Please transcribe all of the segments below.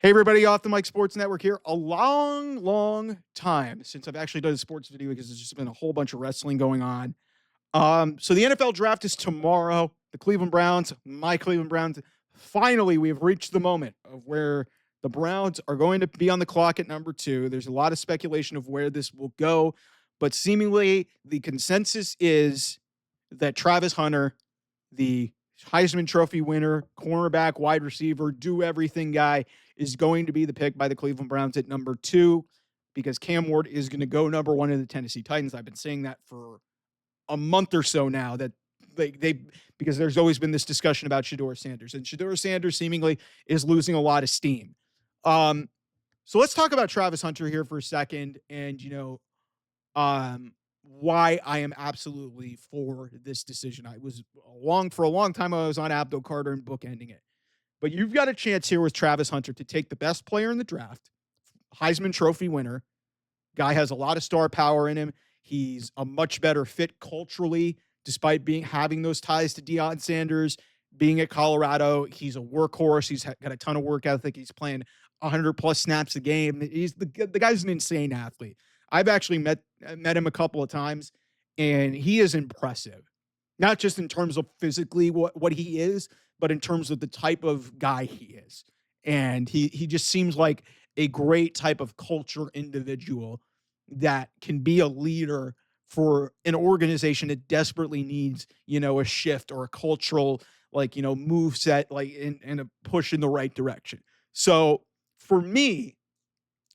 Hey, everybody, Off the Mic Sports Network here. A long, long time since I've actually done a sports video because there's just been a whole bunch of wrestling going on. So the NFL draft is tomorrow. The Cleveland Browns, my Cleveland Browns, finally we have reached the moment of where the Browns are going to be on the clock at number 2. There's a lot of speculation of where this will go, but seemingly the consensus is that Travis Hunter, the Heisman Trophy winner, cornerback, wide receiver, do everything guy, is going to be the pick by the Cleveland Browns at number 2 because Cam Ward is going to go number 1 in the Tennessee Titans. I've been saying that for a month or so now that they because there's always been this discussion about Shedeur Sanders, and Shedeur Sanders seemingly is losing a lot of steam. Um, so let's talk about Travis Hunter here for a second, and why I am absolutely for this decision. I was for a long time I was on Abdul Carter and bookending it. But you've got a chance here with Travis Hunter to take the best player in the draft, Heisman Trophy winner. Guy has a lot of star power in him. He's a much better fit culturally, despite having those ties to Deion Sanders, being at Colorado. He's a workhorse. He's got a ton of work ethic. He's playing 100 plus snaps a game. He's the guy's an insane athlete. I've actually met him a couple of times, and he is impressive. Not just in terms of physically what he is, but in terms of the type of guy he is. And he just seems like a great type of culture individual that can be a leader for an organization that desperately needs, a shift or a cultural, move set, and a push in the right direction. So for me,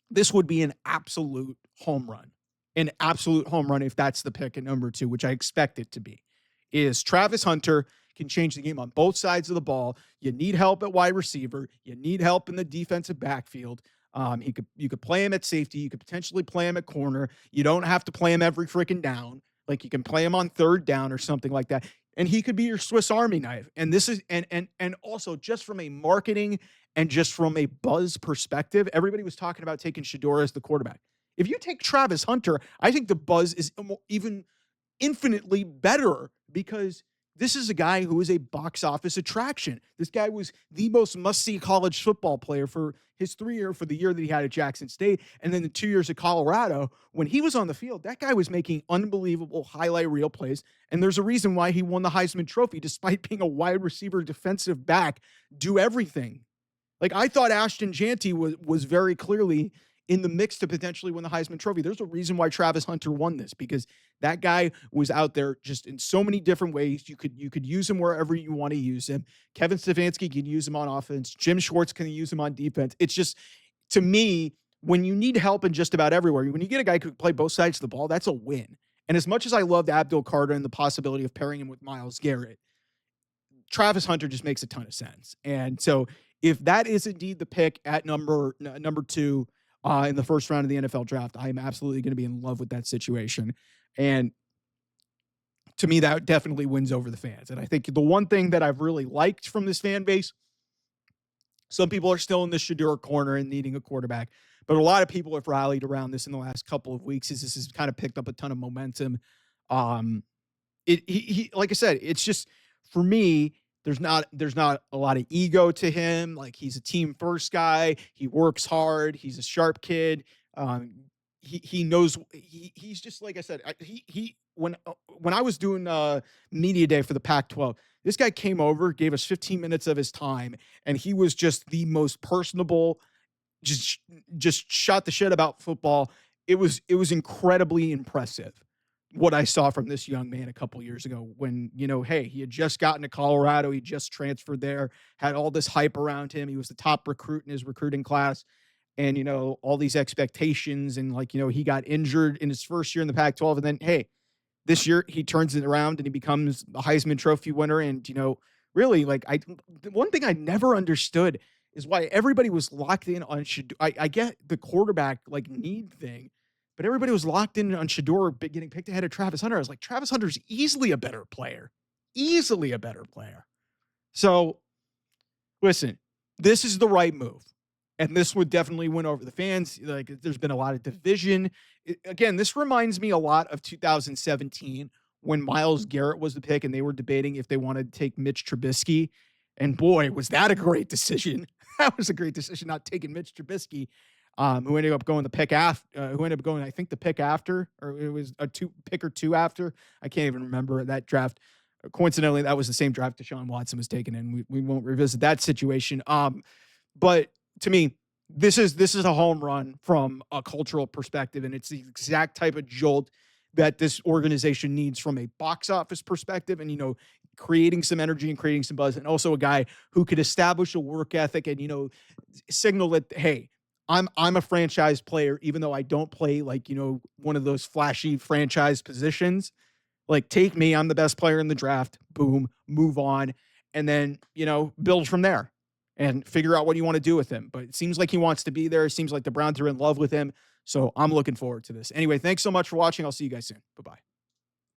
this would be an absolute home run. An absolute home run if that's the pick at number 2, which I expect it to be. Is Travis Hunter can change the game on both sides of the ball. You need help at wide receiver. You need help in the defensive backfield. You could play him at safety. You could potentially play him at corner. You don't have to play him every freaking down. Like you can play him on third down or something like that. And he could be your Swiss Army knife. And this is and also just from a marketing and just from a buzz perspective, everybody was talking about taking Shedeur as the quarterback. If you take Travis Hunter, I think the buzz is even infinitely better because this is a guy who is a box office attraction. This guy was the most must-see college football player for his 3-year, for the year that he had at Jackson State, and then the 2 years at Colorado. When he was on the field, that guy was making unbelievable highlight reel plays, and there's a reason why he won the Heisman Trophy despite being a wide receiver defensive back, do everything. Like, I thought Ashton Jeanty was very clearly in the mix to potentially win the Heisman Trophy. There's a reason why Travis Hunter won this because that guy was out there just in so many different ways. You could use him wherever you want to use him. Kevin Stefanski can use him on offense. Jim Schwartz can use him on defense. It's just, to me, when you need help in just about everywhere, when you get a guy who can play both sides of the ball, that's a win. And as much as I loved Abdul Carter and the possibility of pairing him with Myles Garrett, Travis Hunter just makes a ton of sense. And so if that is indeed the pick at number 2, in the first round of the NFL draft, I am absolutely going to be in love with that situation. And to me, that definitely wins over the fans. And I think the one thing that I've really liked from this fan base, some people are still in the Shedeur corner and needing a quarterback, but a lot of people have rallied around this in the last couple of weeks as this has kind of picked up a ton of momentum. Like I said, it's just, for me, there's not a lot of ego to him. Like, he's a team first guy. He works hard. He's a sharp kid. He knows he's just, like I said, when I was doing media day for the Pac-12, this guy came over, gave us 15 minutes of his time, and he was just the most personable, just shot the shit about football. It was incredibly impressive what I saw from this young man a couple years ago when, hey, he had just gotten to Colorado. He just transferred there, had all this hype around him. He was the top recruit in his recruiting class. And, all these expectations and he got injured in his first year in the Pac-12. And then, hey, this year he turns it around and he becomes a Heisman Trophy winner. And, really, one thing I never understood is why everybody was locked in on I get the quarterback need thing, but everybody was locked in on Shedeur getting picked ahead of Travis Hunter. I was like, Travis Hunter's easily a better player. Easily a better player. So, listen, this is the right move. And this would definitely win over the fans. There's been a lot of division. Again, this reminds me a lot of 2017 when Myles Garrett was the pick and they were debating if they wanted to take Mitch Trubisky. And boy, was that a great decision. that was a great decision not taking Mitch Trubisky, who ended up going the pick after, who ended up going, I think, the pick after, or it was a pick or two after. I can't even remember that draft. Coincidentally, that was the same draft Deshaun Watson was taken in. We won't revisit that situation. But to me, this is a home run from a cultural perspective, and it's the exact type of jolt that this organization needs from a box office perspective, and creating some energy and creating some buzz, and also a guy who could establish a work ethic and signal that, hey, I'm a franchise player, even though I don't play like one of those flashy franchise positions. Like, take me, I'm the best player in the draft. Boom, move on, and then build from there and figure out what you want to do with him. But it seems like he wants to be there. It seems like the Browns are in love with him. So I'm looking forward to this. Anyway, thanks so much for watching. I'll see you guys soon. Bye-bye.